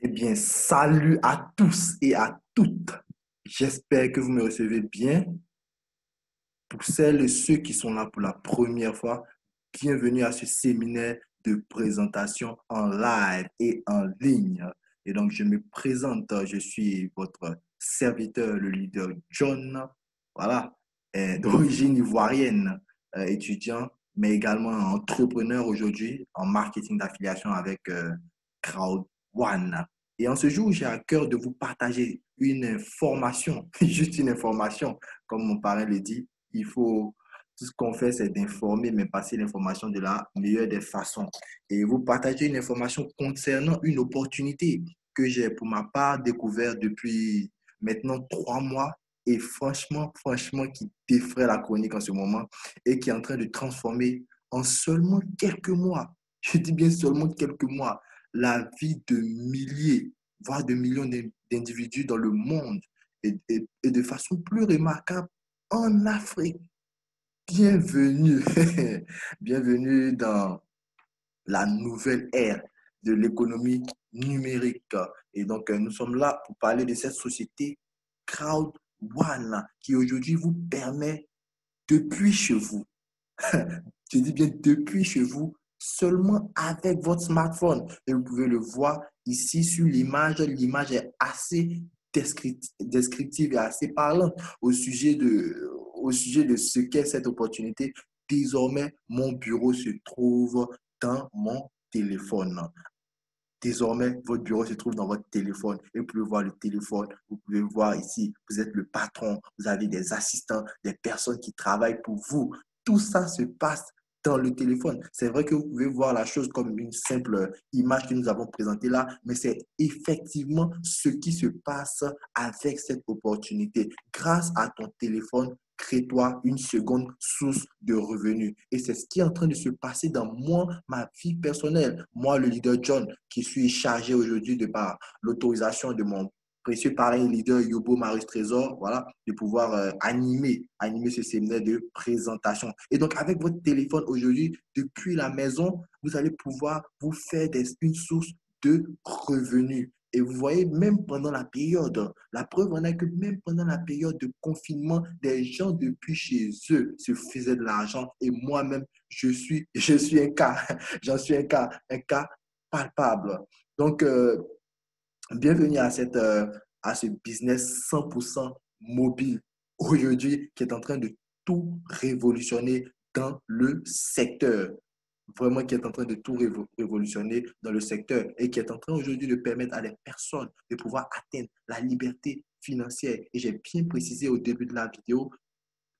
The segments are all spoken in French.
Eh bien, salut à tous et à toutes. J'espère que vous me recevez bien. Pour celles et ceux qui sont là pour la première fois, bienvenue à ce séminaire de présentation en live et en ligne. Et donc, je me présente, je suis votre serviteur, le leader John, voilà, d'origine ivoirienne, étudiant, mais également entrepreneur aujourd'hui en marketing d'affiliation avec Crowd One. Et en ce jour, j'ai à cœur de vous partager une information, juste une information, comme mon parrain le dit. Il faut, tout ce qu'on fait, c'est d'informer, mais passer l'information de la meilleure des façons. Et vous partagez une information concernant une opportunité que j'ai pour ma part découvert depuis maintenant 3 mois et franchement, qui défraie la chronique en ce moment et qui est en train de transformer en seulement quelques mois, je dis bien seulement quelques mois, la vie de milliers, voire de millions d'individus dans le monde et de façon plus remarquable en Afrique. Bienvenue, bienvenue dans la nouvelle ère de l'économie numérique. Et donc, nous sommes là pour parler de cette société Crowd One qui aujourd'hui vous permet, depuis chez vous, je dis bien depuis chez vous, seulement avec votre smartphone. Et vous pouvez le voir ici sur l'image. L'image est assez descriptive et assez parlante au sujet de ce qu'est cette opportunité. Désormais, mon bureau se trouve dans mon téléphone. Désormais, votre bureau se trouve dans votre téléphone et vous pouvez voir le téléphone. Vous pouvez voir ici, vous êtes le patron, vous avez des assistants, des personnes qui travaillent pour vous. Tout ça se passe dans le téléphone. C'est vrai que vous pouvez voir la chose comme une simple image que nous avons présentée là, mais c'est effectivement ce qui se passe avec cette opportunité. Grâce à ton téléphone, crée-toi une seconde source de revenus. Et c'est ce qui est en train de se passer dans ma vie personnelle. Moi, le leader John, qui suis chargé aujourd'hui de par l'autorisation de mon précieux parrain leader Yobo Marius Trésor, voilà, de pouvoir animer ce séminaire de présentation. Et donc, avec votre téléphone aujourd'hui, depuis la maison, vous allez pouvoir vous faire une source de revenus. Et vous voyez, même pendant la période, la preuve en est que même pendant la période de confinement, des gens depuis chez eux se faisaient de l'argent. Et moi-même, je suis un cas, j'en suis un cas palpable. Donc, bienvenue à ce business 100% mobile aujourd'hui qui est en train de tout révolutionner dans le secteur. Vraiment qui est en train de tout révolutionner dans le secteur et qui est en train aujourd'hui de permettre à des personnes de pouvoir atteindre la liberté financière. Et j'ai bien précisé au début de la vidéo,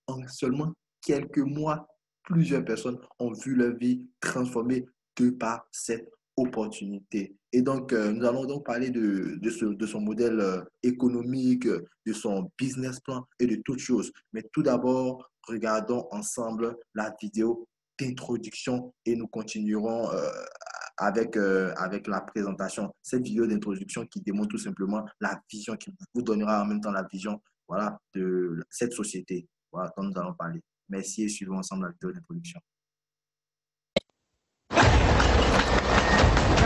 en seulement quelques mois, plusieurs personnes ont vu leur vie transformée de par cette opportunité. Et donc, nous allons donc parler de son modèle économique, de son business plan et de toutes choses. Mais tout d'abord, regardons ensemble la vidéo d'introduction et nous continuerons avec la présentation. Cette vidéo d'introduction qui démontre tout simplement la vision, qui vous donnera en même temps la vision, voilà, de cette société, voilà, dont nous allons parler. Merci et suivons ensemble la vidéo d'introduction.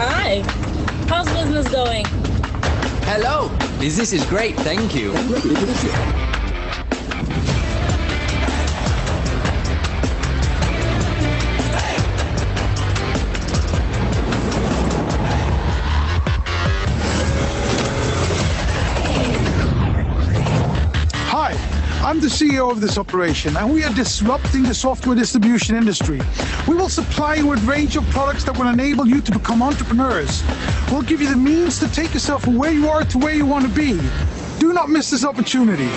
Hi, how's business going? Hello, business is great, thank you. Hi, I'm the CEO of this operation, and we are disrupting the software distribution industry. We will supply you with a range of products that will enable you to become entrepreneurs. We'll give you the means to take yourself from where you are to where you want to be. Do not miss this opportunity.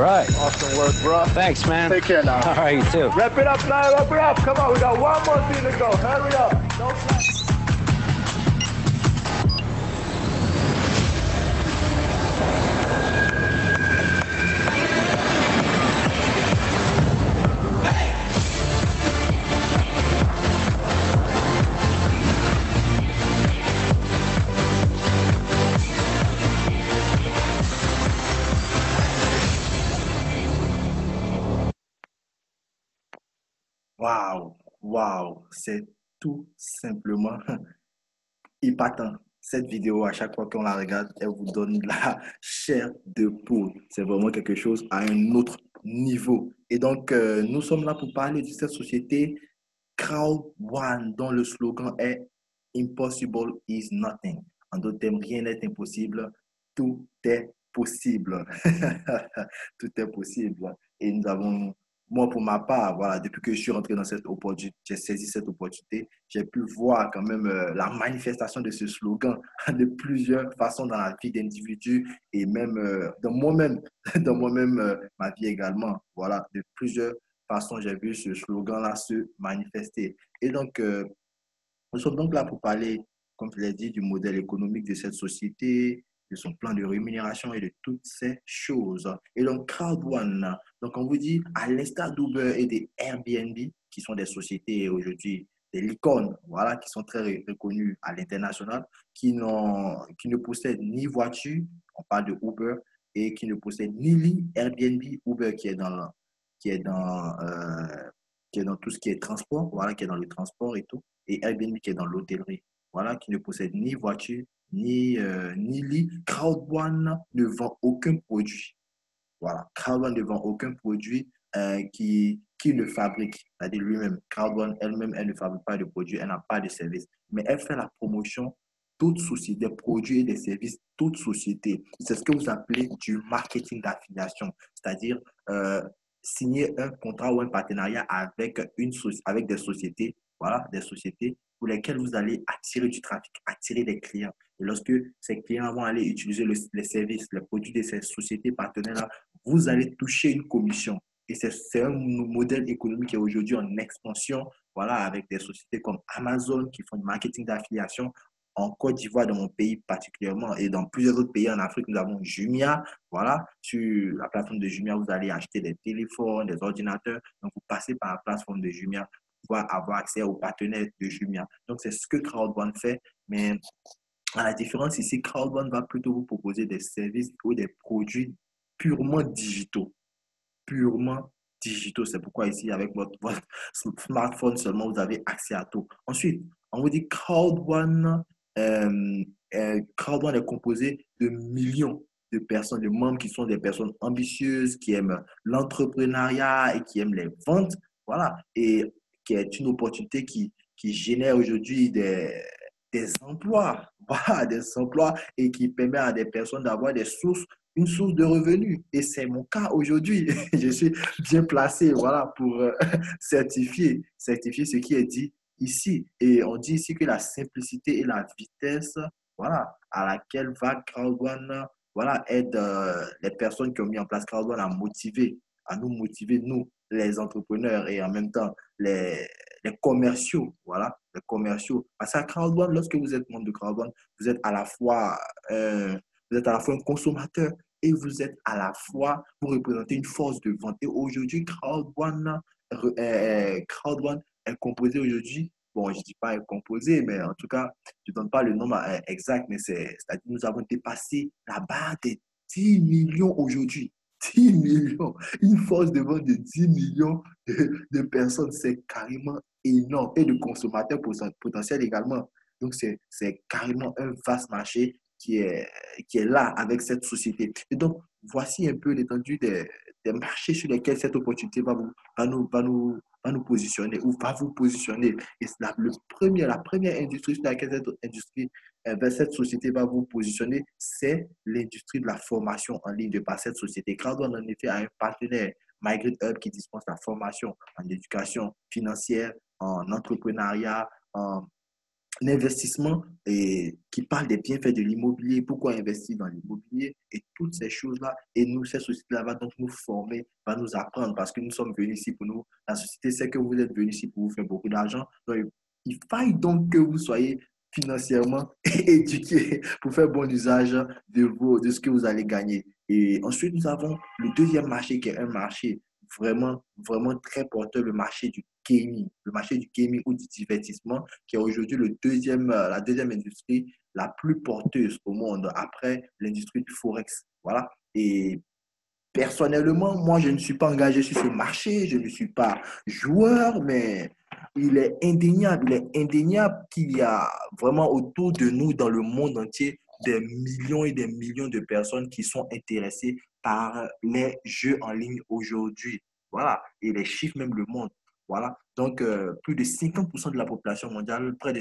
right. Awesome work, bro. Thanks, man. Take care now. All right, you too. Wrap it up, now. Wrap it up. Come on, we got one more thing to go. Hurry up. Don't stop. Waouh, waouh, c'est tout simplement épatant. Cette vidéo, à chaque fois qu'on la regarde, elle vous donne de la chair de poule. C'est vraiment quelque chose à un autre niveau. Et donc, nous sommes là pour parler de cette société Crowd One, dont le slogan est Impossible is nothing. En d'autres termes, rien n'est impossible, tout est possible. Tout est possible. Et nous avons, moi pour ma part, voilà, depuis que je suis rentré dans cette opportunité, j'ai saisi cette opportunité, j'ai pu voir quand même la manifestation de ce slogan de plusieurs façons dans la vie d'individus et même dans moi-même, dans moi-même, ma vie également. Voilà, de plusieurs façons, j'ai vu ce slogan-là se manifester. Et donc, nous sommes donc là pour parler, comme je l'ai dit, du modèle économique de cette société, de son plan de rémunération et de toutes ces choses. Et donc, Crowd One, donc on vous dit, à l'instar d'Uber et des Airbnb, qui sont des sociétés aujourd'hui, des licornes, voilà, qui sont très reconnues à l'international, qui ne possèdent ni voiture, on parle de Uber, et qui ne possèdent ni lit, Airbnb, Uber qui est dans, qui est dans tout ce qui est transport, voilà, qui est dans le transport et tout, et Airbnb qui est dans l'hôtellerie, voilà, qui ne possède ni voiture, ni lit. Crowd One ne vend aucun produit. Voilà, Crowd One ne vend aucun produit qui ne fabrique, c'est-à-dire lui-même. Crowd One elle-même, elle ne fabrique pas de produits, elle n'a pas de service, mais elle fait la promotion d'autres sociétés, des produits et des services d'autres sociétés. C'est ce que vous appelez du marketing d'affiliation, c'est-à-dire signer un contrat ou un partenariat avec des sociétés, voilà, des sociétés pour lesquelles vous allez attirer du trafic, attirer des clients. Et lorsque ces clients vont aller utiliser les services, les produits de ces sociétés partenaires-là, vous allez toucher une commission. Et c'est un modèle économique qui est aujourd'hui en expansion, voilà, avec des sociétés comme Amazon qui font du marketing d'affiliation. En Côte d'Ivoire, dans mon pays particulièrement, et dans plusieurs autres pays en Afrique, nous avons Jumia. Voilà, sur la plateforme de Jumia, vous allez acheter des téléphones, des ordinateurs. Donc, vous passez par la plateforme de Jumia pour pouvoir avoir accès aux partenaires de Jumia. Donc, c'est ce que CrowdOne fait. Mais à la différence ici, CrowdOne va plutôt vous proposer des services ou des produits purement digitaux. Purement digitaux. C'est pourquoi ici, avec votre smartphone seulement, vous avez accès à tout. Ensuite, on vous dit CrowdOne est composé de millions de personnes, de membres qui sont des personnes ambitieuses, qui aiment l'entrepreneuriat et qui aiment les ventes. Voilà. Et qui est une opportunité qui génère aujourd'hui des emplois. Voilà, des emplois et qui permet à des personnes d'avoir une source de revenus. Et c'est mon cas aujourd'hui. Je suis bien placé, voilà, pour certifier ce qui est dit ici. Et on dit ici que la simplicité et la vitesse, voilà, à laquelle va CrowdOne, voilà, aide les personnes qui ont mis en place CrowdOne à nous motiver, nous, les entrepreneurs, et en même temps, les commerciaux, voilà, les commerciaux. Parce qu'à CrowdOne, lorsque vous êtes membre de CrowdOne, vous êtes à la fois un consommateur et vous êtes à la fois, vous représentez une force de vente. Et aujourd'hui, CrowdOne est composé aujourd'hui, bon, je ne dis pas est composé, mais en tout cas, je ne donne pas le nombre exact, mais c'est-à-dire nous avons dépassé la barre des 10 millions aujourd'hui. 10 millions, une force de vente de 10 millions de personnes, c'est carrément énorme, et de consommateurs potentiels également. Donc, c'est carrément un vaste marché qui est là avec cette société. Et donc, voici un peu l'étendue des marchés sur lesquels cette opportunité va nous positionner ou va vous positionner. Et la première industrie sur laquelle cette société va vous positionner, c'est l'industrie de la formation en ligne de par cette société. CrowdOne, en effet, a un partenaire, Migrate Hub, qui dispense la formation en éducation financière, en entrepreneuriat, l'investissement qui parle des bienfaits de l'immobilier, pourquoi investir dans l'immobilier et toutes ces choses-là. Et nous, cette société-là va donc nous former, va nous apprendre parce que nous sommes venus ici pour nous. La société sait que vous êtes venus ici pour vous faire beaucoup d'argent. Donc, il faille donc que vous soyez financièrement éduqués pour faire bon usage de ce que vous allez gagner. Et ensuite, nous avons le deuxième marché qui est un marché vraiment, vraiment très porteur, le marché du gaming. Le marché du gaming ou du divertissement qui est aujourd'hui la deuxième industrie la plus porteuse au monde après l'industrie du Forex. Voilà. Et personnellement, moi, je ne suis pas engagé sur ce marché, je ne suis pas joueur, mais il est indéniable qu'il y a vraiment autour de nous, dans le monde entier, des millions et des millions de personnes qui sont intéressées par les jeux en ligne aujourd'hui. Voilà, et les chiffres même le montrent. Voilà, donc plus de 50% de la population mondiale, plus de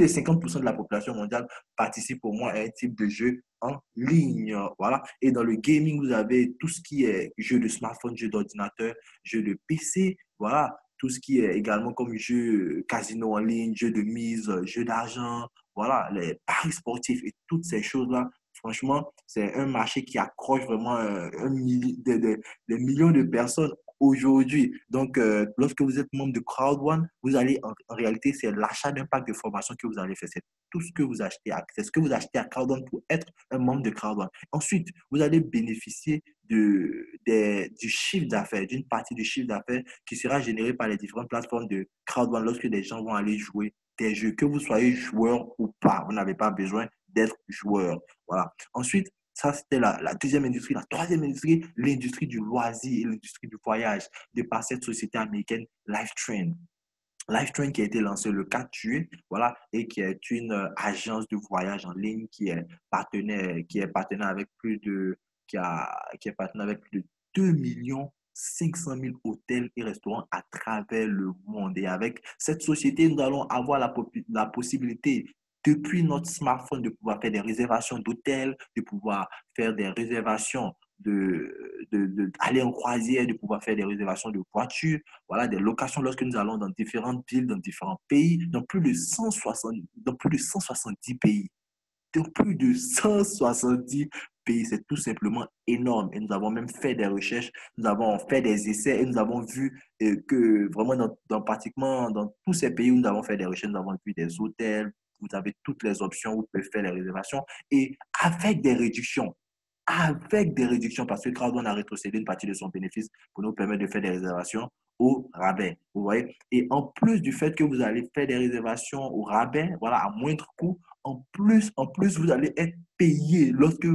50% de la population mondiale participe au moins à un type de jeu en ligne. Voilà. Et dans le gaming, vous avez tout ce qui est jeux de smartphone, jeux d'ordinateur, jeux de PC. Voilà. Tout ce qui est également comme jeux casino en ligne, jeux de mise, jeux d'argent. Voilà. Les paris sportifs et toutes ces choses-là. Franchement, c'est un marché qui accroche vraiment des millions de personnes aujourd'hui. Donc, lorsque vous êtes membre de Crowd One, vous allez, en réalité, c'est l'achat d'un pack de formation que vous allez faire. C'est tout ce que vous achetez, c'est ce que vous achetez à Crowd One pour être un membre de Crowd One. Ensuite, vous allez bénéficier du chiffre d'affaires, d'une partie du chiffre d'affaires qui sera généré par les différentes plateformes de Crowd One lorsque des gens vont aller jouer des jeux, que vous soyez joueur ou pas. Vous n'avez pas besoin d'être joueur. Voilà. Ensuite, ça, c'était la deuxième industrie. La troisième industrie, l'industrie du loisir et l'industrie du voyage, de par cette société américaine Lifetrain. Lifetrain qui a été lancé le 4 juillet, voilà, et qui est une agence de voyage en ligne qui est partenaire avec qui est partenaire avec plus de 2 millions 500 000 hôtels et restaurants à travers le monde. Et avec cette société, nous allons avoir la possibilité depuis notre smartphone de pouvoir faire des réservations d'hôtels, de pouvoir faire des réservations aller en croisière, de pouvoir faire des réservations de voitures, voilà, des locations lorsque nous allons dans différentes villes, dans différents pays, dans plus de 170 pays. Dans plus de 170 pays, c'est tout simplement énorme. Et nous avons même fait des recherches, nous avons fait des essais et nous avons vu que vraiment pratiquement dans tous ces pays où nous avons fait des recherches, nous avons vu des hôtels, vous avez toutes les options, vous pouvez faire les réservations et avec des réductions parce que Crowdone a rétrocédé une partie de son bénéfice pour nous permettre de faire des réservations au rabais. Vous voyez? Et en plus du fait que vous allez faire des réservations au rabais, voilà, à moindre coût, en plus, vous allez être payé lorsque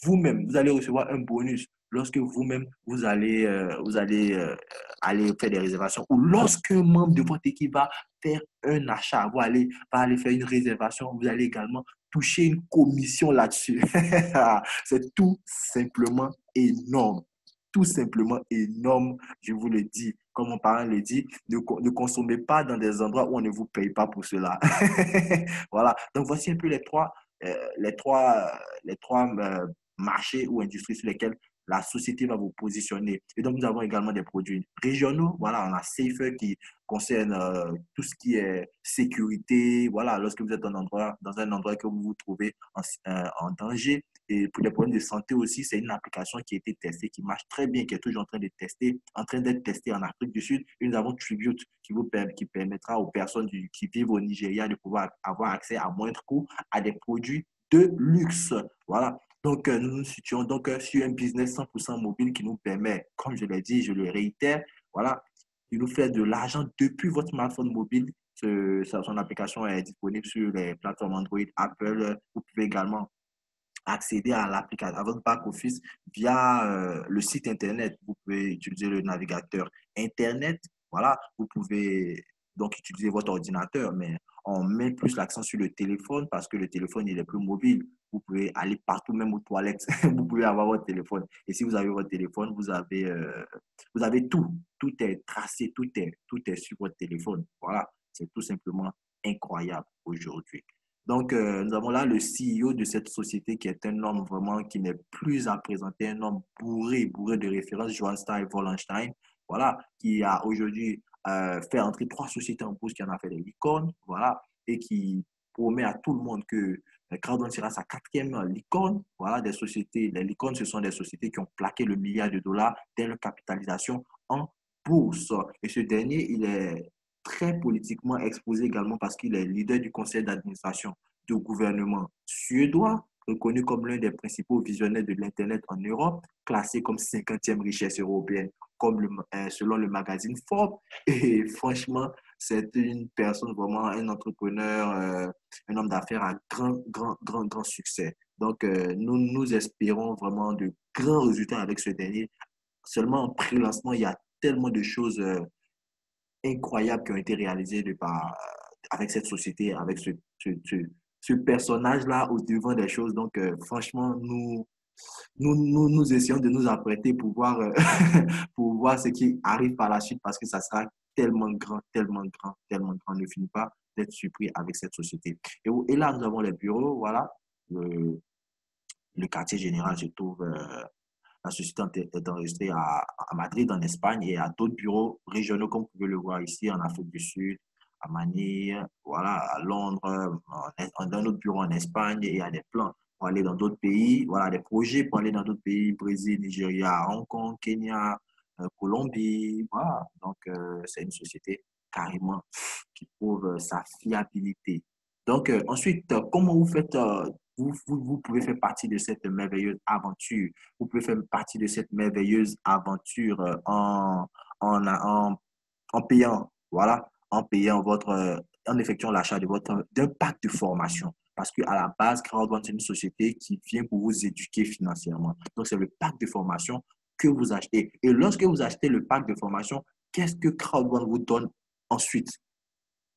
vous-même, vous allez recevoir un bonus lorsque vous-même, vous allez aller faire des réservations ou lorsque un membre de votre équipe va faire un achat, va aller faire une réservation, vous allez également toucher une commission là-dessus. C'est tout simplement énorme. Tout simplement énorme, je vous le dis. Comme mon parent le dit, ne consommez pas dans des endroits où on ne vous paye pas pour cela. Voilà. Donc, voici un peu les trois marchés ou industries sur lesquels la société va vous positionner. Et donc, nous avons également des produits régionaux. Voilà, on a Safer qui concerne tout ce qui est sécurité. Voilà, lorsque vous êtes dans un endroit que vous vous trouvez en danger. Et pour les problèmes de santé aussi, c'est une application qui a été testée, qui marche très bien, qui est toujours en train d'être testée en Afrique du Sud. Et nous avons Tribute qui permettra aux personnes qui vivent au Nigeria de pouvoir avoir accès à moindre coût à des produits de luxe. Voilà. Donc, nous nous situons donc sur un business 100% mobile qui nous permet, comme je l'ai dit, je le réitère, voilà, de nous faire de l'argent depuis votre smartphone mobile. Son application est disponible sur les plateformes Android, Apple. Vous pouvez également accéder à l'application, à votre back-office via le site Internet. Vous pouvez utiliser le navigateur Internet. Voilà, vous pouvez donc utiliser votre ordinateur, mais on met plus l'accent sur le téléphone parce que le téléphone, il est plus mobile. Vous pouvez aller partout, même aux toilettes. Vous pouvez avoir votre téléphone. Et si vous avez votre téléphone, vous avez tout. Tout est tracé, tout est sur votre téléphone. Voilà, c'est tout simplement incroyable aujourd'hui. Donc, nous avons là le CEO de cette société qui est un homme vraiment qui n'est plus à présenter, un homme bourré de références, Johann Stein Wallenstein, voilà, qui a aujourd'hui fait entrer 3 sociétés en bourse, qui en a fait des licornes, voilà. et qui promet à tout le monde que Crowd One sera sa 4e licorne. Voilà, des sociétés, les licornes, ce sont des sociétés qui ont plaqué le milliard de dollars dès leur capitalisation en bourse. Et ce dernier, il est très politiquement exposé également parce qu'il est leader du conseil d'administration du gouvernement suédois, reconnu comme l'un des principaux visionnaires de l'Internet en Europe, classé comme 50e richesse européenne, selon le magazine Forbes. Et franchement, c'est une personne vraiment, un entrepreneur, un homme d'affaires à grand succès. Donc, nous espérons vraiment de grands résultats avec ce dernier. Seulement en pré-lancement, il y a tellement de choses incroyables qui ont été réalisées avec cette société, avec ce personnage-là au devant des choses. Donc, franchement, nous essayons de nous apprêter pour voir, pour voir ce qui arrive par la suite parce que ça sera tellement grand, tellement grand, tellement grand. Ne finit pas d'être surpris avec cette société. Et là, nous avons les bureaux, voilà. Le quartier général se trouve, la société est enregistrée à Madrid, en Espagne, et à d'autres bureaux régionaux, comme vous pouvez le voir ici, en Afrique du Sud, à Manille, voilà, à Londres, un autre bureau en Espagne, et il y a des plans pour aller dans d'autres pays, voilà, des projets pour aller dans d'autres pays, Brésil, Nigeria, Hong Kong, Kenya, Colombie, voilà. Donc, c'est une société carrément qui prouve sa fiabilité. Donc, ensuite, comment vous faites, vous pouvez faire partie de cette merveilleuse aventure. Vous pouvez faire partie de cette merveilleuse aventure en payant, voilà, en payant en effectuant l'achat d'un pack de formation. Parce qu'à la base, Crowd One, c'est une société qui vient pour vous éduquer financièrement. Donc, c'est le pack de formation que vous achetez. Et lorsque vous achetez le pack de formation, qu'est-ce que Crowd One vous donne ensuite?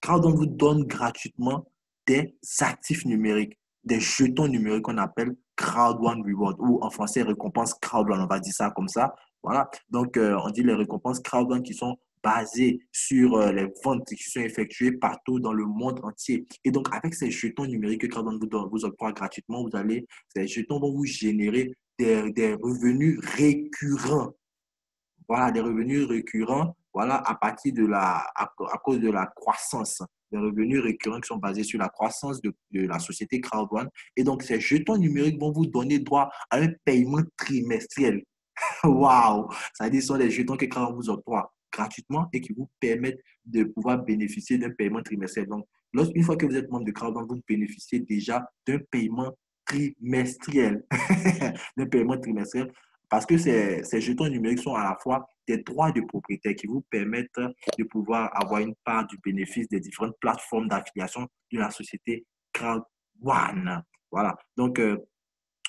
Crowd One vous donne gratuitement des actifs numériques, des jetons numériques qu'on appelle Crowd One Reward, ou en français, récompense Crowd One, on va dire ça comme ça. Voilà. Donc, on dit les récompenses Crowd One qui sont basées sur les ventes qui sont effectuées partout dans le monde entier. Et donc, avec ces jetons numériques que Crowd One vous octroie gratuitement, ces jetons vont vous générer des revenus récurrents. Voilà, des revenus récurrents, voilà, à cause de la croissance, des revenus récurrents qui sont basés sur la croissance de la société Crowd One. Et donc, ces jetons numériques vont vous donner droit à un paiement trimestriel. Waouh! Ça veut dire que ce sont des jetons que Crowd One vous octroie gratuitement et qui vous permettent de pouvoir bénéficier d'un paiement trimestriel. Donc, une fois que vous êtes membre de Crowd One, vous bénéficiez déjà d'un paiement trimestriel. D'un paiement trimestriel. Parce que ces jetons numériques sont à la fois des droits de propriétaire qui vous permettent de pouvoir avoir une part du bénéfice des différentes plateformes d'affiliation de la société Crowd One. Voilà. Donc,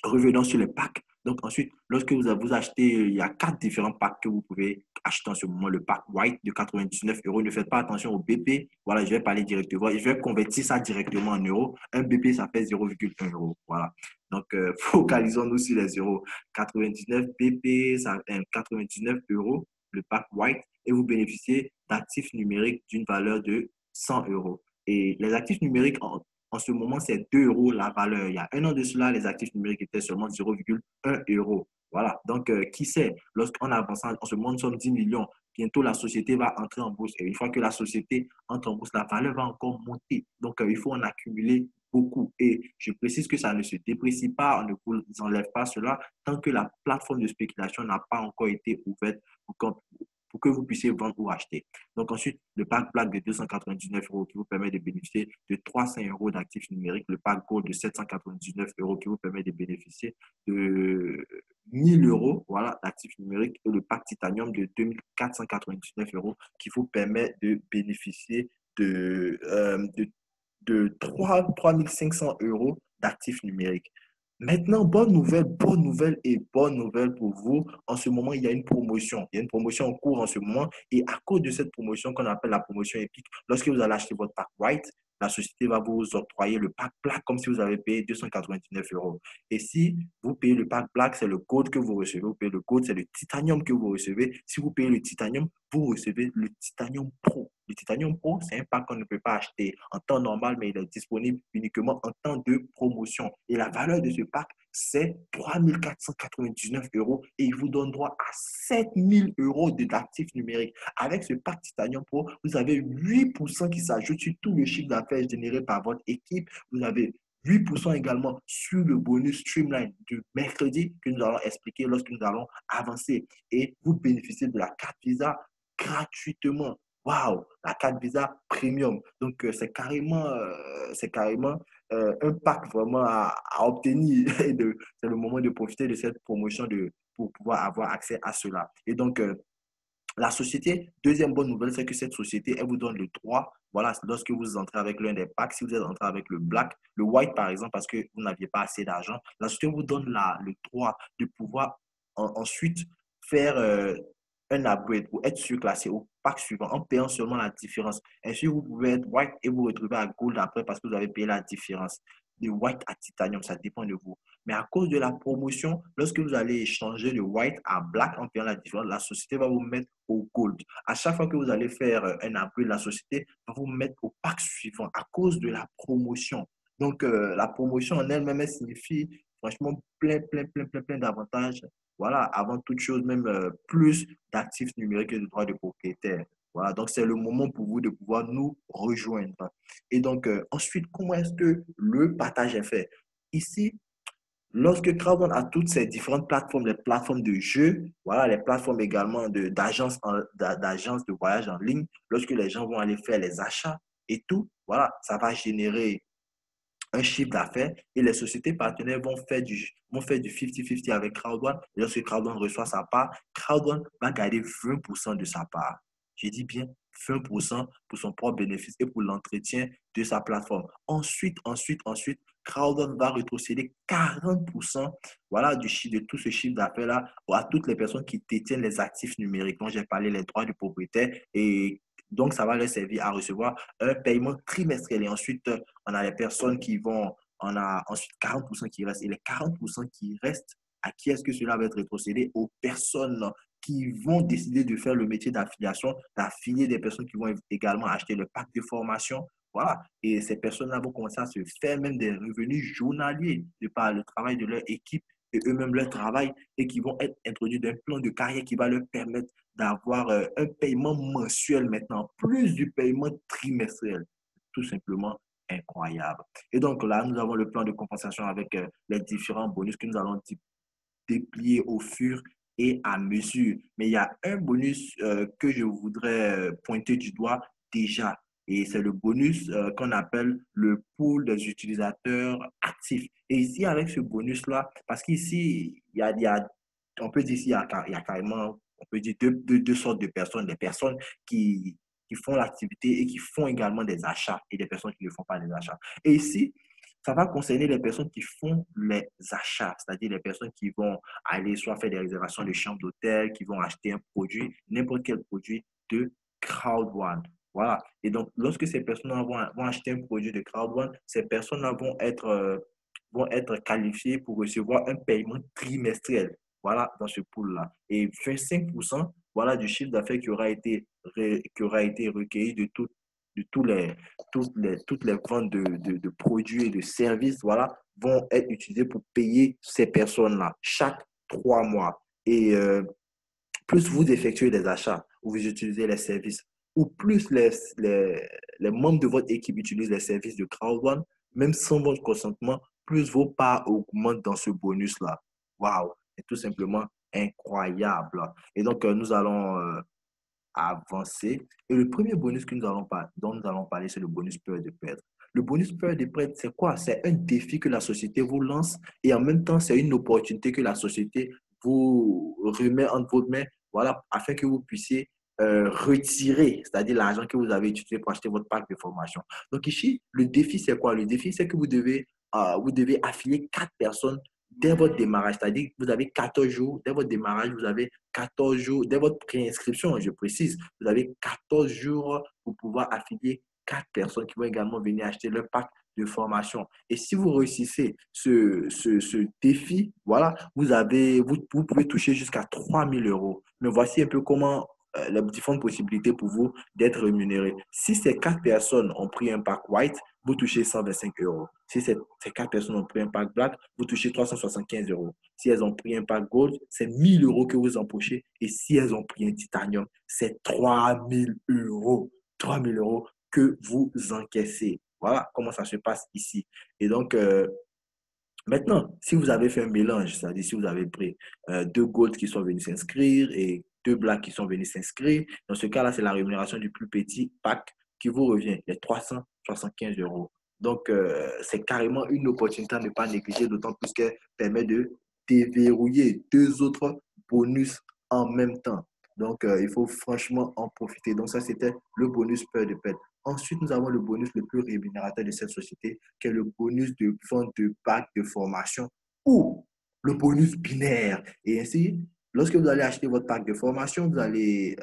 revenons sur les packs. Donc, ensuite, lorsque vous achetez, il y a 4 différents packs que vous pouvez acheter en ce moment. Le pack White de 99 euros. Ne faites pas attention au BP. Voilà, je vais parler directement. Je vais convertir ça directement en euros. Un BP, ça fait 0,1 euro. Voilà. Donc, focalisons-nous sur les euros. 99 BP, ça fait 99 euros, le pack White, et vous bénéficiez d'actifs numériques d'une valeur de 100 euros. Et les actifs numériques, en ce moment, c'est 2 euros la valeur. Il y a un an de cela, les actifs numériques étaient seulement 0,1 euro. Voilà. Donc, qui sait, lorsqu'on avance, en ce moment, nous sommes 10 millions. Bientôt, la société va entrer en bourse. Et une fois que la société entre en bourse, la valeur va encore monter. Donc, il faut en accumuler beaucoup. Et je précise que ça ne se déprécie pas, on ne vous enlève pas cela tant que la plateforme de spéculation n'a pas encore été ouverte pour que vous puissiez vendre ou acheter. Donc ensuite, le pack Black de 299 euros qui vous permet de bénéficier de 300 euros d'actifs numériques, le pack Gold de 799 euros qui vous permet de bénéficier de 1000 euros, voilà, d'actifs numériques, et le pack Titanium de 2499 euros qui vous permet de bénéficier de 3 500 euros d'actifs numériques. Maintenant, bonne nouvelle et bonne nouvelle pour vous. En ce moment, il y a une promotion. Il y a une promotion en cours en ce moment. Et à cause de cette promotion qu'on appelle la promotion épique, lorsque vous allez acheter votre pack White, la société va vous octroyer le pack Black comme si vous avez payé 299 euros. Et si vous payez le pack Black, c'est le code que vous recevez. Vous payez le code, c'est le Titanium que vous recevez. Si vous payez le Titanium, vous recevez le Titanium Pro. Le Titanium Pro, c'est un pack qu'on ne peut pas acheter en temps normal, mais il est disponible uniquement en temps de promotion. Et la valeur de ce pack, c'est 3 499 € et il vous donne droit à 7 000 € d'actifs numériques. Avec ce pack Titanium Pro, vous avez 8% qui s'ajoute sur tout le chiffre d'affaires généré par votre équipe. Vous avez 8% également sur le bonus Streamline du mercredi que nous allons expliquer lorsque nous allons avancer. Et vous bénéficiez de la carte Visa gratuitement. Waouh, la carte Visa Premium. Donc, c'est carrément un pack vraiment à obtenir. C'est le moment de profiter de cette promotion pour pouvoir avoir accès à cela. Et donc, la société, deuxième bonne nouvelle, c'est que cette société, elle vous donne le droit, voilà, lorsque vous entrez avec l'un des packs, si vous êtes entré avec le black, le white par exemple, parce que vous n'aviez pas assez d'argent, la société vous donne le droit de pouvoir ensuite faire un upgrade ou être surclassé au pack suivant en payant seulement la différence. Ainsi, vous pouvez être white et vous retrouver à gold après parce que vous avez payé la différence. De white à titanium, ça dépend de vous. Mais à cause de la promotion, lorsque vous allez échanger le white à black en payant la différence, la société va vous mettre au gold. À chaque fois que vous allez faire un upgrade, la société va vous mettre au pack suivant à cause de la promotion. Donc, la promotion en elle-même, elle signifie franchement plein d'avantages. Voilà, avant toute chose, même plus d'actifs numériques et de droits de propriétaire. Voilà, donc c'est le moment pour vous de pouvoir nous rejoindre. Et donc, ensuite, comment est-ce que le partage est fait? Ici, lorsque Crowdone a toutes ces différentes plateformes, les plateformes de jeux, voilà, les plateformes également d'agences de voyage en ligne, lorsque les gens vont aller faire les achats et tout, voilà, ça va générer un chiffre d'affaires et les sociétés partenaires vont faire du 50-50 avec Crowdone. Et lorsque Crowdone reçoit sa part, Crowdone va garder 20% de sa part. Je dis bien 20% pour son propre bénéfice et pour l'entretien de sa plateforme. Ensuite, Crowdone va rétrocéder 40%, voilà, de tout ce chiffre d'affaires-là à toutes les personnes qui détiennent les actifs numériques dont j'ai parlé, les droits du propriétaire. Et donc, ça va leur servir à recevoir un paiement trimestriel. Et ensuite, on a les personnes on a ensuite 40% qui restent. Et les 40% qui restent, à qui est-ce que cela va être rétrocédé? Aux personnes qui vont décider de faire le métier d'affiliation, d'affilier des personnes qui vont également acheter le pack de formation. Voilà. Et ces personnes-là vont commencer à se faire même des revenus journaliers de par le travail de leur équipe et eux-mêmes leur travail et qui vont être introduits d'un plan de carrière qui va leur permettre d'avoir un paiement mensuel maintenant, plus du paiement trimestriel. Tout simplement incroyable. Et donc là, nous avons le plan de compensation avec les différents bonus que nous allons déplier au fur et à mesure. Mais il y a un bonus que je voudrais pointer du doigt déjà. Et c'est le bonus qu'on appelle le pool des utilisateurs actifs. Et ici, avec ce bonus-là, parce qu'ici, on peut dire ici, il y a carrément, on peut dire deux sortes de personnes. Des personnes qui font l'activité et qui font également des achats et des personnes qui ne font pas des achats. Et ici, ça va concerner les personnes qui font les achats, c'est-à-dire les personnes qui vont aller soit faire des réservations de chambres d'hôtel, qui vont acheter un produit, n'importe quel produit de Crowdone. Voilà. Et donc, lorsque ces personnes vont acheter un produit de Crowdone, ces personnes-là vont être qualifiées pour recevoir un paiement trimestriel. Voilà, dans ce pool-là. Et 25%, voilà, du chiffre d'affaires qui aura été recueilli de toutes les ventes de produits et de services, voilà, vont être utilisés pour payer ces personnes-là chaque 3 mois. Et plus vous effectuez des achats ou vous utilisez les services, ou plus les membres de votre équipe utilisent les services de Crowdone, même sans votre consentement, plus vos parts augmentent dans ce bonus-là. Waouh, c'est tout simplement incroyable. Et donc, nous allons avancer. Et le premier bonus dont nous allons parler, c'est le bonus peur de perdre. Le bonus peur de perdre, c'est quoi? C'est un défi que la société vous lance et en même temps, c'est une opportunité que la société vous remet entre vos mains, voilà, afin que vous puissiez retirer, c'est-à-dire l'argent que vous avez utilisé pour acheter votre pack de formation. Donc ici, le défi, c'est quoi? Le défi, c'est que vous devez affilier 4 personnes dès votre démarrage, c'est-à-dire que vous avez 14 jours, dès votre démarrage, vous avez 14 jours, dès votre préinscription, je précise, vous avez 14 jours pour pouvoir affilier 4 personnes qui vont également venir acheter leur pack de formation. Et si vous réussissez ce défi, voilà, vous pouvez toucher jusqu'à 3 000 €. Mais voici un peu comment les différentes possibilités pour vous d'être rémunéré. Si ces 4 personnes ont pris un pack white, vous touchez 125 €. Si ces 4 personnes ont pris un pack black, vous touchez 375 euros. Si elles ont pris un pack gold, c'est 1000 euros que vous empochez. Et si elles ont pris un titanium, c'est 3000 euros. 3000 euros que vous encaissez. Voilà comment ça se passe ici. Et donc, maintenant, si vous avez fait un mélange, c'est-à-dire si vous avez pris 2 gold qui sont venus s'inscrire et 2 blacks qui sont venus s'inscrire, dans ce cas-là, c'est la rémunération du plus petit pack qui vous revient, les 375 euros. Donc, c'est carrément une opportunité à ne pas négliger, d'autant plus qu'elle permet de déverrouiller 2 autres bonus en même temps. Donc, il faut franchement en profiter. Donc, ça, c'était le bonus peur de pète. Ensuite, nous avons le bonus le plus rémunérateur de cette société, qui est le bonus de vente de packs de formation ou le bonus binaire. Et ainsi, lorsque vous allez acheter votre pack de formation, vous allez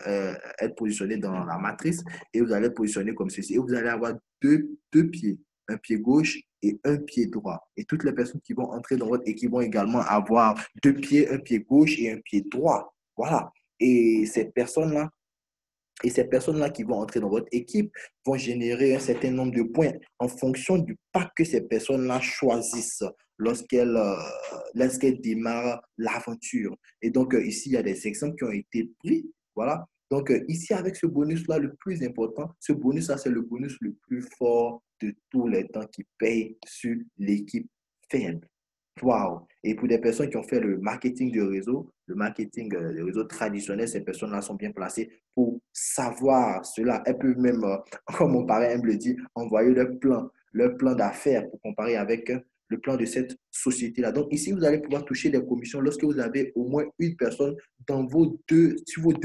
être positionné dans la matrice et vous allez être positionné comme ceci. Et vous allez avoir deux pieds, un pied gauche et un pied droit. Et toutes les personnes qui vont entrer dans votre équipe vont également avoir 2 pieds, un pied gauche et un pied droit. Voilà. Et ces personnes-là, qui vont entrer dans votre équipe vont générer un certain nombre de points en fonction du pack que ces personnes-là choisissent lorsqu'elles démarrent l'aventure. Et donc, ici, il y a des exemples qui ont été pris. Voilà. Donc, ici, avec ce bonus-là, le plus important, ce bonus-là, c'est le bonus le plus fort de tous les temps qui paye sur l'équipe faible. Wow! Et pour des personnes qui ont fait le marketing de réseau, le réseau traditionnel, ces personnes-là sont bien placées pour savoir cela. Elles peuvent même, comme mon parrain me le dit, envoyer leur plan d'affaires pour comparer avec le plan de cette société-là. Donc ici, vous allez pouvoir toucher des commissions lorsque vous avez au moins une personne sur vos 2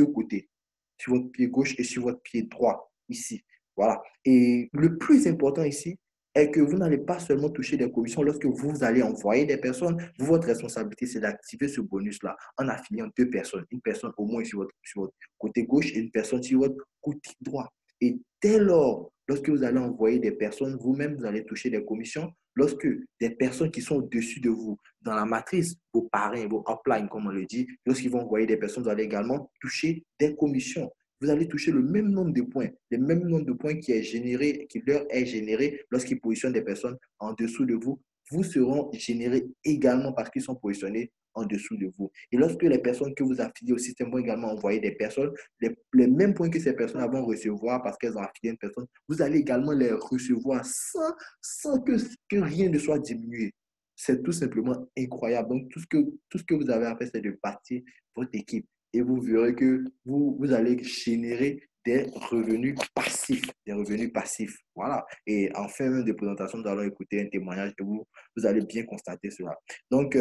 côtés, sur votre pied gauche et sur votre pied droit, ici. Voilà. Et le plus important ici, est que vous n'allez pas seulement toucher des commissions lorsque vous allez envoyer des personnes. Votre responsabilité, c'est d'activer ce bonus-là en affiliant 2 personnes. Une personne au moins sur votre côté gauche et une personne sur votre côté droit. Et dès lors, lorsque vous allez envoyer des personnes, vous-même, vous allez toucher des commissions. Lorsque des personnes qui sont au-dessus de vous, dans la matrice, vos parrains, vos uplines, comme on le dit, lorsqu'ils vont envoyer des personnes, vous allez également toucher des commissions. Vous allez toucher le même nombre de points, qui leur est généré lorsqu'ils positionnent des personnes en dessous de vous, vous seront générés également parce qu'ils sont positionnés en dessous de vous. Et lorsque les personnes que vous affiliez au système vont également envoyer des personnes, les mêmes points que ces personnes vont recevoir parce qu'elles ont affilié une personne, vous allez également les recevoir sans que rien ne soit diminué. C'est tout simplement incroyable. Donc, tout ce que vous avez à faire, c'est de bâtir votre équipe. Et vous verrez que vous allez générer des revenus passifs. Voilà. Et en fin de présentation, nous allons écouter un témoignage et vous allez bien constater cela. Donc,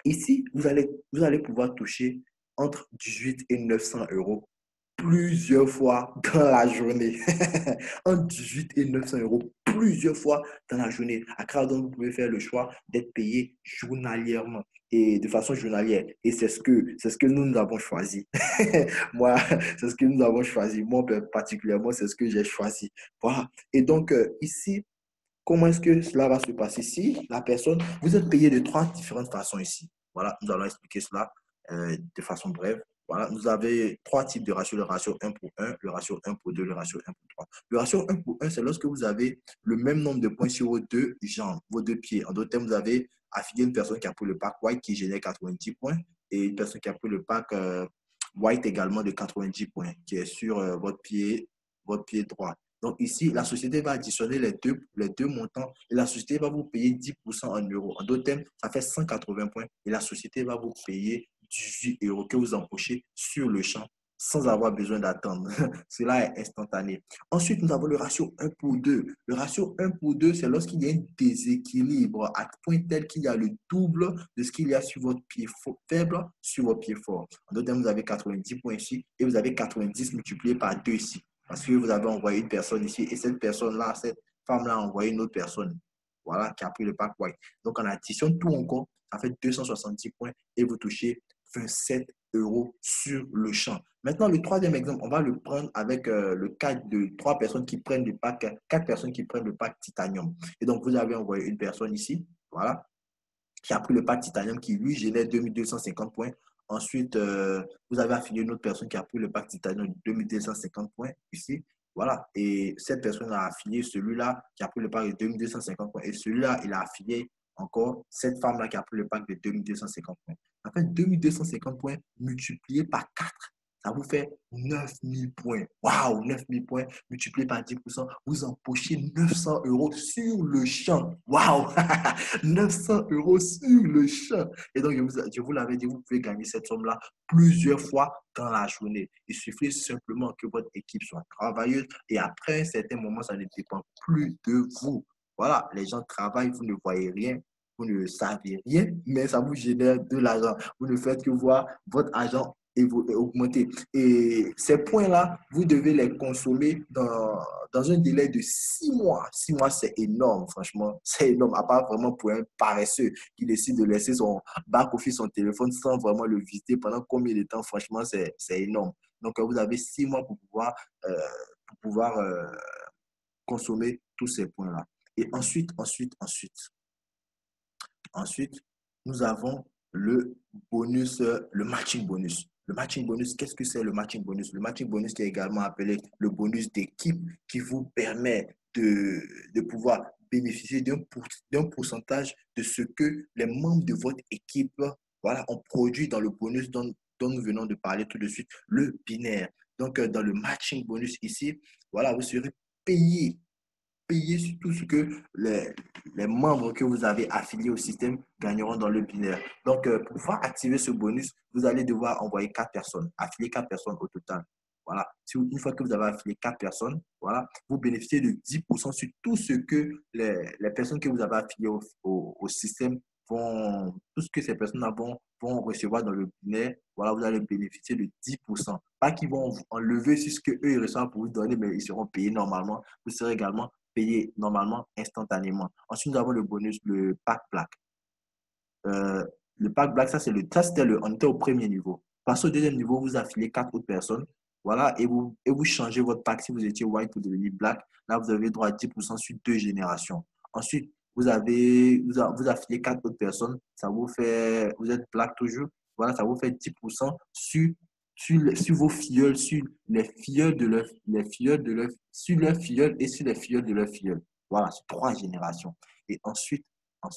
ici, vous allez pouvoir toucher entre 18 et 900 euros plusieurs fois dans la journée. Entre 18 et 900 euros plusieurs fois dans la journée. À Crowdon, vous pouvez faire le choix d'être payé journalièrement et de façon journalière. Et c'est ce que nous avons choisi. Moi, c'est ce que nous avons choisi. Moi, particulièrement, c'est ce que j'ai choisi. Voilà. Et donc, ici, comment est-ce que cela va se passer? Si la personne, vous êtes payé de 3 différentes façons ici. Voilà, nous allons expliquer cela de façon brève. Voilà, nous avons 3 types de ratios, le ratio 1 pour 1, le ratio 1 pour 2, le ratio 1 pour 3. Le ratio 1 pour 1, c'est lorsque vous avez le même nombre de points sur vos 2 jambes, vos 2 pieds. En d'autres termes, vous avez affilié une personne qui a pris le pack white qui génère 90 points et une personne qui a pris le pack white également de 90 points qui est sur votre pied droit. Donc ici, la société va additionner les deux montants et la société va vous payer 10% en euros. En d'autres termes, ça fait 180 points et la société va vous payer 18 euros que vous empochez sur le champ sans avoir besoin d'attendre. Cela est instantané. Ensuite, nous avons le ratio 1 pour 2. Le ratio 1 pour 2, c'est lorsqu'il y a un déséquilibre à point tel qu'il y a le double de ce qu'il y a sur votre pied faible, sur votre pied fort. En d'autres termes, vous avez 90 points ici et vous avez 90 multiplié par 2 ici. Parce que vous avez envoyé une personne ici et cette personne-là, cette femme-là a envoyé une autre personne. Voilà, qui a pris le pack white. Donc, on additionne tout encore, ça fait 270 points et vous touchez 27 euros sur le champ. Maintenant, le troisième exemple, on va le prendre avec le cas de 3 personnes qui prennent le pack, 4 personnes qui prennent le pack titanium. Et donc, vous avez envoyé une personne ici, voilà, qui a pris le pack titanium qui lui génère 2250 points. Ensuite, vous avez affilié une autre personne qui a pris le pack titanium de 2250 points ici. Voilà. Et cette personne a affilié celui-là qui a pris le pack de 2250 points. Et celui-là, il a affilié encore cette femme-là qui a pris le pack de 2250 points. En fait, 2250 points multiplié par 4, ça vous fait 9000 points. Waouh, 9000 points multiplié par 10%, vous empochez 900 euros sur le champ. Waouh, 900 euros sur le champ. Et donc, je vous l'avais dit, vous pouvez gagner cette somme-là plusieurs fois dans la journée. Il suffit simplement que votre équipe soit travailleuse et après un certain moment, ça ne dépend plus de vous. Voilà, les gens travaillent, vous ne voyez rien, vous ne savez rien, mais ça vous génère de l'argent. Vous ne faites que voir votre argent augmenter. Et ces points-là, vous devez les consommer dans un délai de 6 mois. 6 mois, c'est énorme, franchement. C'est énorme, à part vraiment pour un paresseux qui décide de laisser son back-office, son téléphone sans vraiment le visiter pendant combien de temps, franchement, c'est énorme. Donc, vous avez 6 mois pour pouvoir consommer tous ces points-là. Et ensuite, nous avons le bonus, le matching bonus. Le matching bonus, qu'est-ce que c'est le matching bonus? Le matching bonus qui est également appelé le bonus d'équipe qui vous permet de pouvoir bénéficier d'un pourcentage de ce que les membres de votre équipe voilà, ont produit dans le bonus dont nous venons de parler tout de suite, le binaire. Donc, dans le matching bonus ici, voilà, vous serez payé sur tout ce que les membres que vous avez affiliés au système gagneront dans le binaire. Donc, pour pouvoir activer ce bonus, vous allez devoir envoyer 4 personnes, affilier 4 personnes au total. Voilà. Une fois que vous avez affilié 4 personnes, voilà, vous bénéficiez de 10% sur tout ce que les personnes que vous avez affiliées au système tout ce que ces personnes vont recevoir dans le binaire, voilà, vous allez bénéficier de 10%. Pas qu'ils vont enlever sur ce qu'eux ils reçoivent pour vous donner, mais ils seront payés normalement. Vous serez également payé normalement instantanément. Ensuite, nous avons le bonus, le pack black. Le pack black, on était au premier niveau. Passez au deuxième niveau, vous affiliez 4 autres personnes. Voilà, et vous changez votre pack. Si vous étiez white pour devenir black, là, vous avez droit à 10% sur 2 générations. Ensuite, vous affiliez 4 autres personnes. Ça vous fait, vous êtes black toujours. Voilà, ça vous fait 10% sur vos filleuls, sur les filleuls de leur, sur leurs filleuls et sur les filleuls de leurs filleuls. Voilà, c'est 3 générations. Et ensuite, pour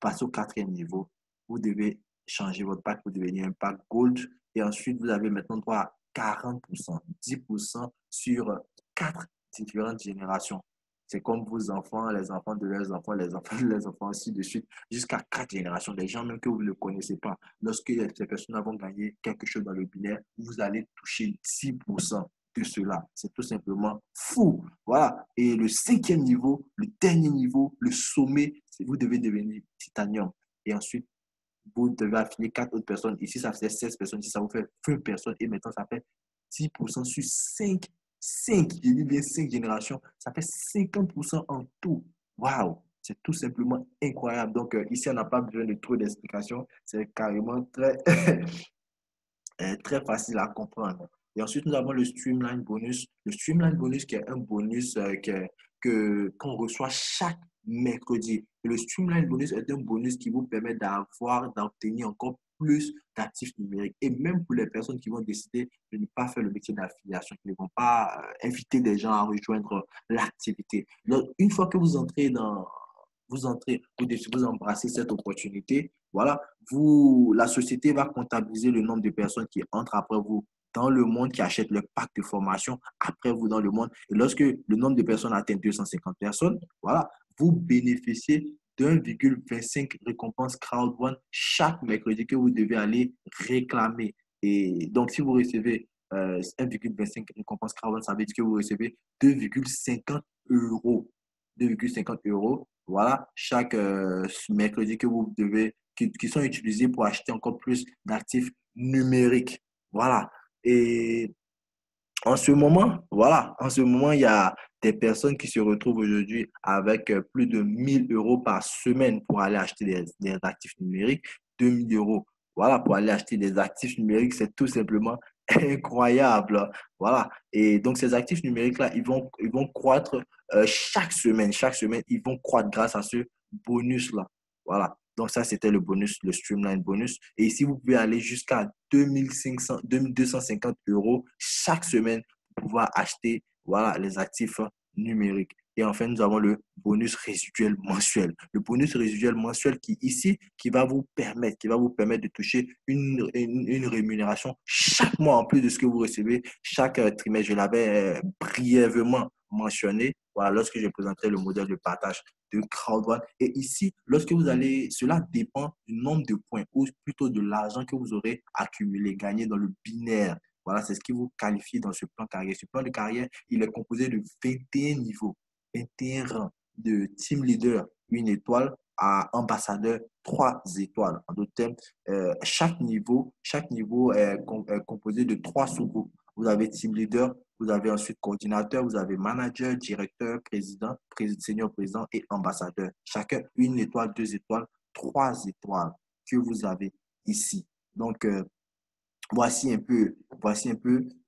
passer au 4e niveau, vous devez changer votre pack pour devenir un pack gold. Et ensuite, vous avez maintenant droit à 40%, 10% sur 4 différentes générations. C'est comme vos enfants, les enfants de leurs enfants, les enfants de leurs enfants, ainsi de suite, jusqu'à 4 générations. Des gens même que vous ne connaissez pas. Lorsque ces personnes vont gagner quelque chose dans le binaire, vous allez toucher 10% de cela. C'est tout simplement fou. Voilà. Et le 5e niveau, le dernier niveau, le sommet, vous devez devenir titanium. Et ensuite, vous devez affilier 4 autres personnes. Ici, ça fait 16 personnes. Ici, ça vous fait 20 personnes. Et maintenant, ça fait 10% sur 5, j'ai dit bien 5 générations. Ça fait 50% en tout. Waouh! C'est tout simplement incroyable. Donc, ici, on n'a pas besoin de trop d'explications. C'est carrément très, très facile à comprendre. Et ensuite, nous avons le Streamline Bonus. Le Streamline Bonus qui est un bonus qu'on reçoit chaque mercredi. Et le Streamline Bonus est un bonus qui vous permet d'obtenir encore plus d'actifs numériques. Et même pour les personnes qui vont décider de ne pas faire le métier d'affiliation, qui ne vont pas inviter des gens à rejoindre l'activité. Donc, une fois que vous embrassez cette opportunité, voilà, la société va comptabiliser le nombre de personnes qui entrent après vous dans le monde, qui achètent le pack de formation après vous dans le monde. Et lorsque le nombre de personnes atteint 250 personnes, voilà, vous bénéficiez d'1,25 récompense crowd one chaque mercredi que vous devez aller réclamer. Et donc, si vous recevez 1,25 récompense crowd one, ça veut dire que vous recevez 2,50 euros. 2,50 euros, voilà, chaque mercredi que vous devez, qui sont utilisés pour acheter encore plus d'actifs numériques. Voilà. Et en ce moment, il y a des personnes qui se retrouvent aujourd'hui avec plus de 1000 euros par semaine pour aller acheter des actifs numériques, 2000 euros. Voilà, pour aller acheter des actifs numériques, c'est tout simplement incroyable. Voilà. Et donc, ces actifs numériques-là, ils vont croître chaque semaine. Chaque semaine, ils vont croître grâce à ce bonus-là. Voilà. Donc, ça, c'était le bonus, le Streamline bonus. Et ici, vous pouvez aller jusqu'à 2250 euros chaque semaine pour pouvoir acheter voilà, les actifs numériques. Et enfin, nous avons le bonus résiduel mensuel. Le bonus résiduel mensuel qui va vous permettre de toucher une rémunération chaque mois en plus de ce que vous recevez chaque trimestre. Je l'avais brièvement mentionné, voilà, lorsque je présentais le modèle de partage de Crowd1. Et ici, cela dépend du nombre de points ou plutôt de l'argent que vous aurez accumulé, gagné dans le binaire. Voilà, c'est ce qui vous qualifie dans ce plan carrière. Ce plan de carrière, il est composé de 21 niveaux, 21 rangs, de team leader, 1 étoile, à ambassadeur, 3 étoiles. En d'autres termes, chaque niveau est composé de 3 sous-groupes. Vous avez team leader, vous avez ensuite coordinateur, vous avez manager, directeur, président, senior président et ambassadeur. Chacun 1 étoile, 2 étoiles, 3 étoiles que vous avez ici. Donc, voici un peu,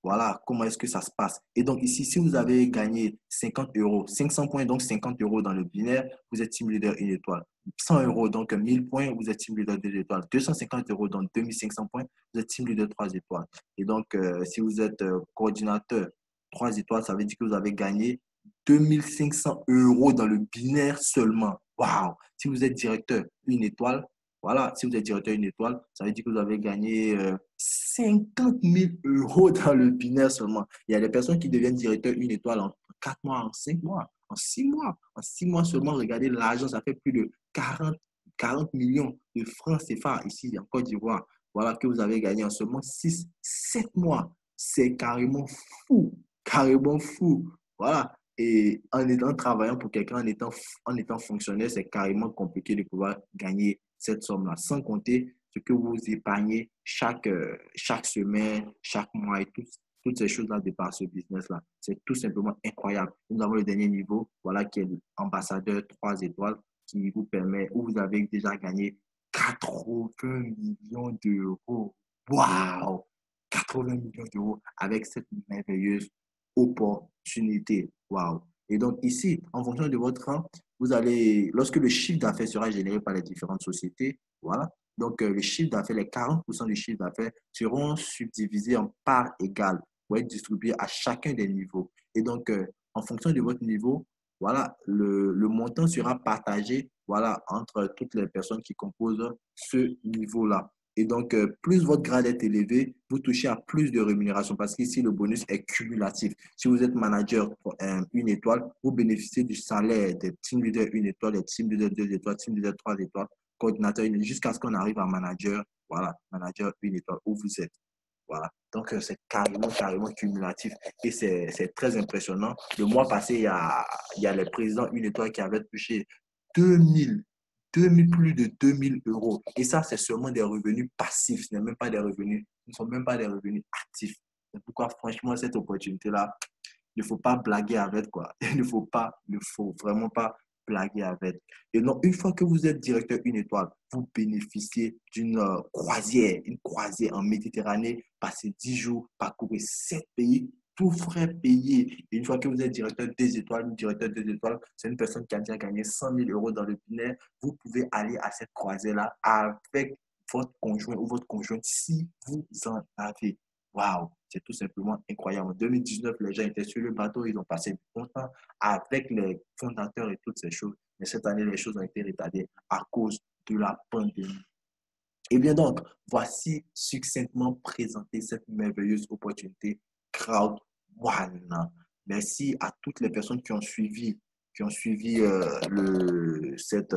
voilà, comment est-ce que ça se passe. Et donc ici, si vous avez gagné 50 euros, 500 points, donc 50 euros dans le binaire, vous êtes team leader 1 étoile. 100 euros, donc 1000 points, vous êtes team leader 2 étoiles. 250 euros, donc 2500 points, vous êtes team leader 3 étoiles. Et donc, si vous êtes coordinateur 3 étoiles, ça veut dire que vous avez gagné 2500 euros dans le binaire seulement. Waouh! Si vous êtes directeur 1 étoile, voilà, si vous êtes directeur 1 étoile, ça veut dire que vous avez gagné 50 000 euros dans le binaire seulement. Il y a des personnes qui deviennent directeur 1 étoile en 4 mois, en 5 mois, en 6 mois. En 6 mois seulement, regardez l'argent, ça fait plus de 40 millions de francs CFA ici en Côte d'Ivoire. Voilà, que vous avez gagné en seulement 6, 7 mois. C'est carrément fou, carrément fou. Voilà. Et en travaillant pour quelqu'un, en étant fonctionnaire, c'est carrément compliqué de pouvoir gagner cette somme-là, sans compter ce que vous épargnez chaque semaine, chaque mois et toutes ces choses-là dépassent ce business-là. C'est tout simplement incroyable. Nous avons le dernier niveau, voilà, qui est l'ambassadeur 3 étoiles, qui vous permet, où vous avez déjà gagné 80 millions d'euros. Waouh! 80 millions d'euros avec cette merveilleuse opportunité. Waouh! Et donc ici, en fonction de votre rang, lorsque le chiffre d'affaires sera généré par les différentes sociétés, voilà, donc le chiffre d'affaires, les 40% du chiffre d'affaires seront subdivisés en parts égales pour être distribués à chacun des niveaux. Et donc, en fonction de votre niveau, voilà, le montant sera partagé, voilà, entre toutes les personnes qui composent ce niveau-là. Et donc, plus votre grade est élevé, vous touchez à plus de rémunération parce qu'ici, le bonus est cumulatif. Si vous êtes manager 1 étoile, vous bénéficiez du salaire des team leaders 1 étoile, des team leaders 2 étoiles, team leaders 3 étoiles, coordinateur jusqu'à ce qu'on arrive à manager, voilà, manager 1 étoile où vous êtes. Voilà. Donc, c'est carrément cumulatif et c'est très impressionnant. Le mois passé, il y a les présidents 1 étoile qui avaient touché 2000 plus de 2000 euros. Et ça, c'est seulement des revenus passifs. Ce n'est même pas des revenus, ce ne sont même pas des revenus actifs. C'est pourquoi, franchement, cette opportunité-là, il ne faut pas blaguer avec, quoi. Il ne faut vraiment pas blaguer avec. Et donc, une fois que vous êtes directeur 1 étoile, vous bénéficiez d'une une croisière en Méditerranée, passer 10 jours, parcourir 7 pays, tout frais payé. Et une fois que vous êtes directeur 2 étoiles, directeur 2 étoiles, c'est une personne qui a déjà gagné 100 000 euros dans le binaire. Vous pouvez aller à cette croisière-là avec votre conjoint ou votre conjointe si vous en avez. Waouh, c'est tout simplement incroyable. En 2019, les gens étaient sur le bateau, ils ont passé du bon temps avec les fondateurs et toutes ces choses. Mais cette année, les choses ont été retardées à cause de la pandémie. Et bien donc, voici succinctement présenté cette merveilleuse opportunité Crowd One. Merci à toutes les personnes qui ont suivi cette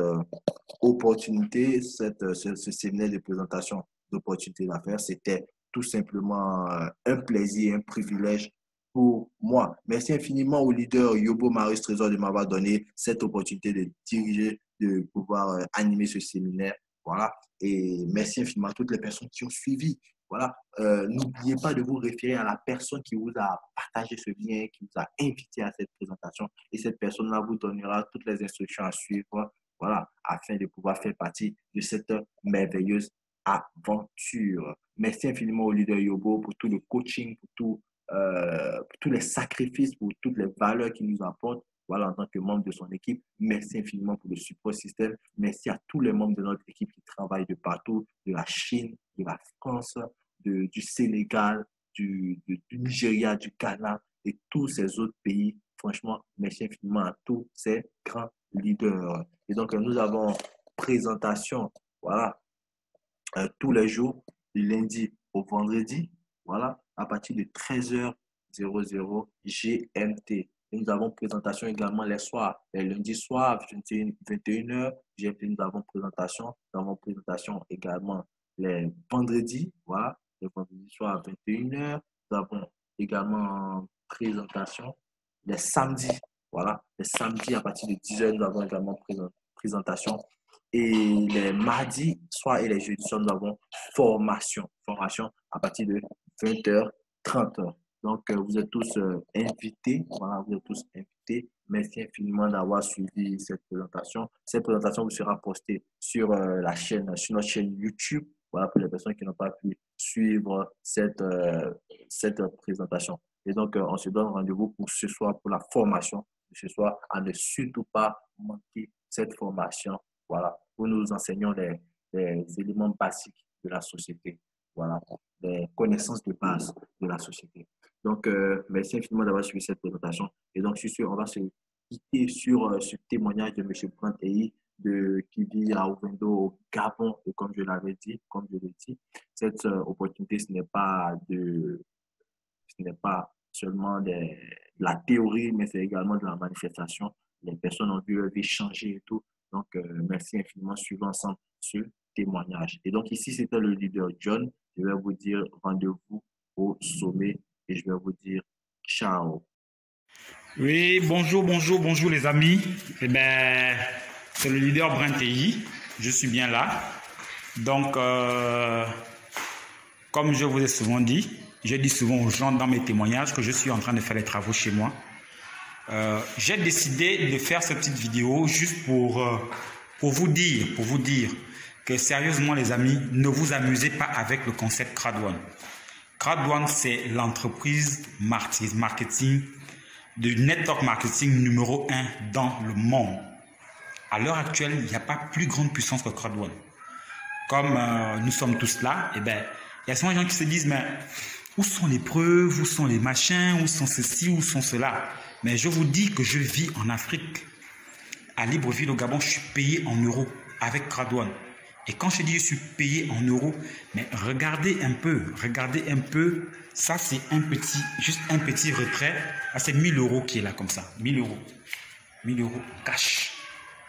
opportunité, ce séminaire de présentation d'opportunités d'affaires. C'était tout simplement un plaisir, un privilège pour moi. Merci infiniment au leader Yobo Marius Trésor de m'avoir donné cette opportunité de diriger, de pouvoir animer ce séminaire. Voilà. Et merci infiniment à toutes les personnes qui ont suivi. Voilà. N'oubliez pas de vous référer à la personne qui vous a partagé ce lien, qui vous a invité à cette présentation. Et cette personne-là vous donnera toutes les instructions à suivre, voilà, afin de pouvoir faire partie de cette merveilleuse aventure. Merci infiniment au leader Yobo pour tout le coaching, pour tous les sacrifices, pour toutes les valeurs qu'il nous apporte. Voilà, en tant que membre de son équipe, merci infiniment pour le support système. Merci à tous les membres de notre équipe qui travaillent de partout, de la Chine, de la France, du Sénégal, du Nigeria, du Ghana. et tous ces autres pays. Franchement, merci infiniment à tous ces grands leaders. Et donc, nous avons présentation, voilà, tous les jours, du lundi au vendredi, voilà, à partir de 13h00 GMT. Et nous avons présentation également les soirs, les lundis soirs, 21h GMT, nous avons présentation. Nous avons présentation également les vendredis, voilà, les vendredis soirs à 21h. Nous avons également présentation les samedis, voilà, les samedis à partir de 10h, nous avons également présentation. Et les mardis soirs et les jeudis soirs, nous avons formation à partir de 20h30. Donc, vous êtes tous invités. Voilà, vous êtes tous invités. Merci infiniment d'avoir suivi cette présentation. Cette présentation vous sera postée sur la chaîne, sur notre chaîne YouTube. Voilà, pour les personnes qui n'ont pas pu suivre cette présentation. Et donc, on se donne rendez-vous pour ce soir, pour la formation de ce soir, à ne surtout pas manquer cette formation. Voilà, où nous enseignons les éléments basiques de la société. Voilà, les connaissances de base de la société. Donc, merci infiniment d'avoir suivi cette présentation. Et donc, je suis sûr, on va se quitter sur ce témoignage de M. Brent-Eyi, qui vit à Ovendo, au Gabon. Et comme je l'avais dit, cette opportunité, ce n'est pas seulement de la théorie, mais c'est également de la manifestation. Les personnes ont vu leur vie changer et tout. Donc, merci infiniment. Suivons ensemble ce témoignage. Et donc, ici, c'était le leader John. Je vais vous dire rendez-vous au sommet et je vais vous dire ciao. Oui, bonjour les amis. Eh bien, c'est le leader Brent-Eyi. Je suis bien là. Donc, comme je vous ai souvent dit, je dis souvent aux gens dans mes témoignages que je suis en train de faire les travaux chez moi. J'ai décidé de faire cette petite vidéo juste pour vous dire que sérieusement les amis, ne vous amusez pas avec le concept Crowd1. Crowd1, c'est l'entreprise marketing, de network marketing numéro 1 dans le monde. À l'heure actuelle, il n'y a pas plus grande puissance que Crowd1. Comme nous sommes tous là, eh ben, il y a souvent des gens qui se disent, mais où sont les preuves, où sont les machins, où sont ceci, où sont cela? Mais je vous dis que je vis en Afrique. À Libreville, au Gabon, je suis payé en euros avec Crowd1. Et quand je dis je suis payé en euros, mais regardez un peu, ça c'est juste un petit retrait. Ah, c'est 1000 euros qui est là comme ça, 1000 euros en cash.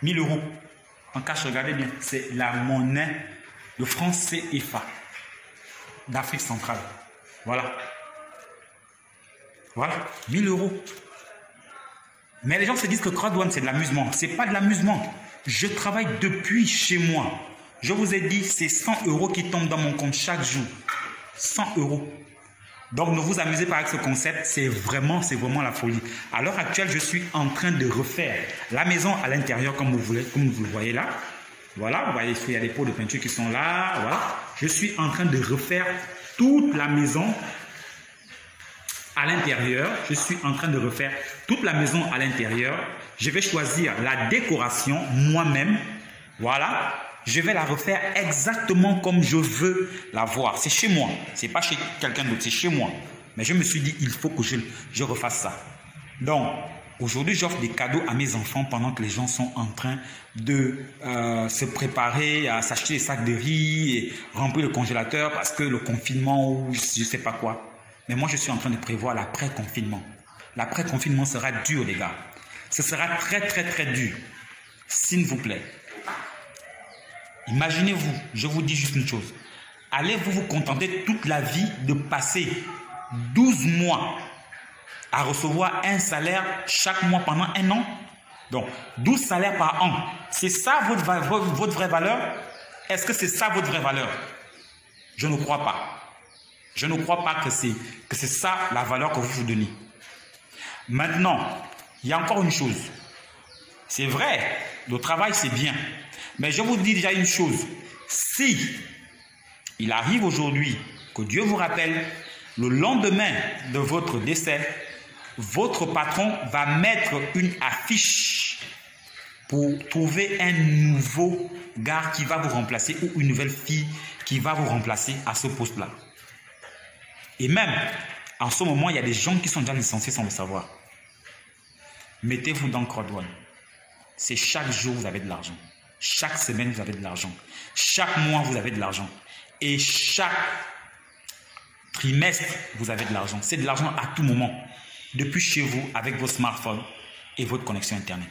1000 euros en cash, regardez bien, c'est la monnaie de franc CFA d'Afrique centrale. Voilà, 1000 euros. Mais les gens se disent que Crowd1 c'est de l'amusement. C'est pas de l'amusement. Je travaille depuis chez moi. Je vous ai dit, c'est 100 euros qui tombent dans mon compte chaque jour. 100 euros. Donc ne vous amusez pas avec ce concept, c'est vraiment la folie. À l'heure actuelle, je suis en train de refaire la maison à l'intérieur comme vous le voyez là. Voilà, vous voyez, il y a des pots de peinture qui sont là. Voilà. Je suis en train de refaire toute la maison à l'intérieur. Je suis en train de refaire toute la maison à l'intérieur. Je vais choisir la décoration moi-même. Voilà. Je vais la refaire exactement comme je veux la voir. C'est chez moi. C'est pas chez quelqu'un d'autre. C'est chez moi. Mais je me suis dit, il faut que je refasse ça. Donc, aujourd'hui, j'offre des cadeaux à mes enfants pendant que les gens sont en train de se préparer à s'acheter des sacs de riz et remplir le congélateur parce que le confinement ou je ne sais pas quoi. Mais moi, je suis en train de prévoir l'après-confinement. L'après-confinement sera dur, les gars. Ce sera très, très, très dur. S'il vous plaît. Imaginez-vous, je vous dis juste une chose. Allez-vous vous contenter toute la vie de passer 12 mois à recevoir un salaire chaque mois pendant un an? Donc, 12 salaires par an. C'est ça votre vraie valeur? Est-ce que c'est ça votre vraie valeur? Je ne crois pas. Je ne crois pas que c'est ça la valeur que vous vous donnez. Maintenant, il y a encore une chose. C'est vrai, le travail c'est bien. Mais je vous dis déjà une chose. Si il arrive aujourd'hui que Dieu vous rappelle, le lendemain de votre décès, votre patron va mettre une affiche pour trouver un nouveau gars qui va vous remplacer ou une nouvelle fille qui va vous remplacer à ce poste-là. Et même, En ce moment, il y a des gens qui sont déjà licenciés sans le savoir. Mettez-vous dans CrowdOne. C'est chaque jour, vous avez de l'argent. Chaque semaine, vous avez de l'argent. Chaque mois, vous avez de l'argent. Et chaque trimestre, vous avez de l'argent. C'est de l'argent à tout moment. Depuis chez vous, avec vos smartphones et votre connexion Internet.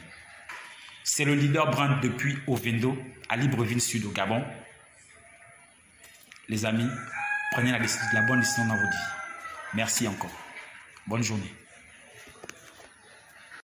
C'est le leader brand depuis Ovendo, à Libreville Sud, au Gabon. Les amis, prenez la bonne décision dans votre vie. Merci encore. Bonne journée.